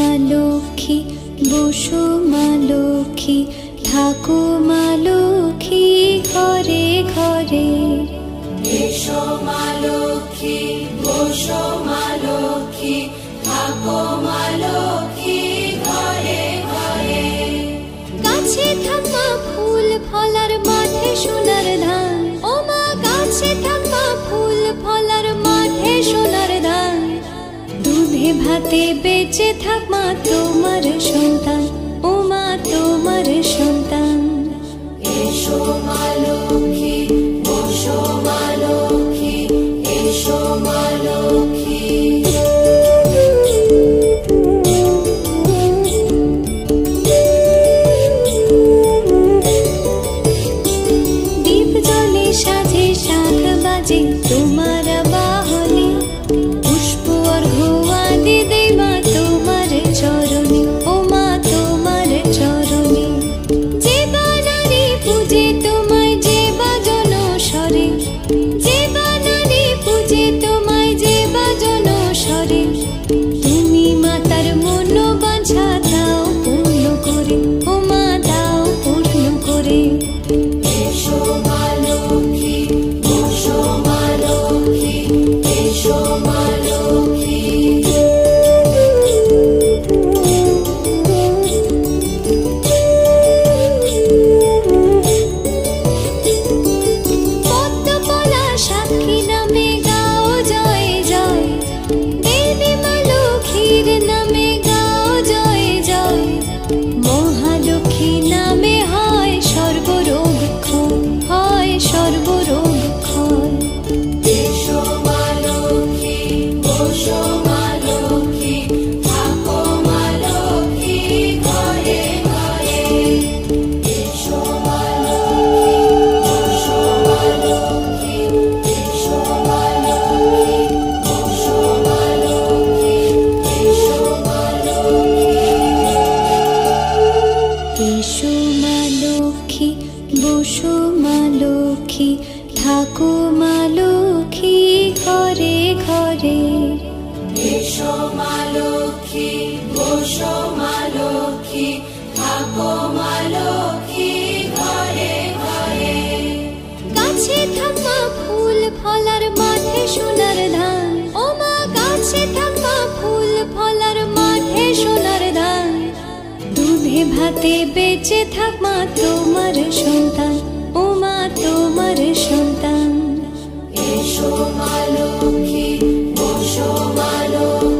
মা লক্ষ্মী, বসো মা লক্ষ্মী, থাকো মা লক্ষ্মী ঘরে ঘরে। এসো মা লক্ষ্মী, বসো মা লক্ষ্মী, থাকো মা লক্ষ্মী ঘরে ঘরে। গাছে থাকা ফুল ফলার মাঠে সোনার ধান, ও মা গাছে থাকা ফুল ফলার মাঠে সোনার ধান। দুধে ভাতে বেঁচে থাক মা তোমার সন্তান, ও মা তোমার সন্তান। এসো মা লক্ষ্মী, বসো মা লক্ষ্মী, এসো মা লক্ষ্মী। দীপ জ্বলে সাজে শাখ বাজে তোমার বাহনে, পুষ্প অর্ঘ্য আদি দেই মা তোমার চরণে, ও মা তোমার চরণে। যে বানারে পূজে তোমায় যে বাজন স্বরে, যে বানারে পূজে তোমায় যে বাজন স্বরে। তুমি মাতার মনোবাঞ্ছা দাও পূর্ণ করে, ও মা দাও পূর্ণ করে। এসো মা লক্ষ্মী, বসো মা লক্ষ্মী, এসো মা লক্ষ্মী। পদ্মপলা সাক্ষী নামে গাও জয় জয়, দেবী মা লক্ষ্মীর নামে গাও জয় জয়। মহালক্ষ্মী নামে হয় সর্বরোগ ক্ষয়, হয় সর্বরোগ ক্ষয়। এসো মা লক্ষ্মী, বসো মা লক্ষ্মী, থাকো মা লক্ষ্মী ঘরে ঘরে। এসো মা লক্ষ্মী, বসো মা লক্ষ্মী, এসো মা লক্ষ্মী, বসো মা লক্ষ্মী, এসো মা লক্ষ্মী। এসো মা লক্ষ্মী, বসো মা লক্ষ্মী, থাকো মা লক্ষ্মী ঘরে ঘরে। এসো মা লক্ষ্মী, বসো মা লক্ষ্মী, থাকো মা লক্ষ্মী ঘরে ঘরে। গাছে থাকা ফুল ফলার মাঠে সোনার ধান, ও মা গাছে থাকা ফুল ফলার মাঠে সোনার ধান। দুধে ভাতে বেঁচে থাক মা তোমার সন্তান, ও মা তোমার সন্তান। এসো মা লক্ষ্মী, বসো মা লক্ষ্মী।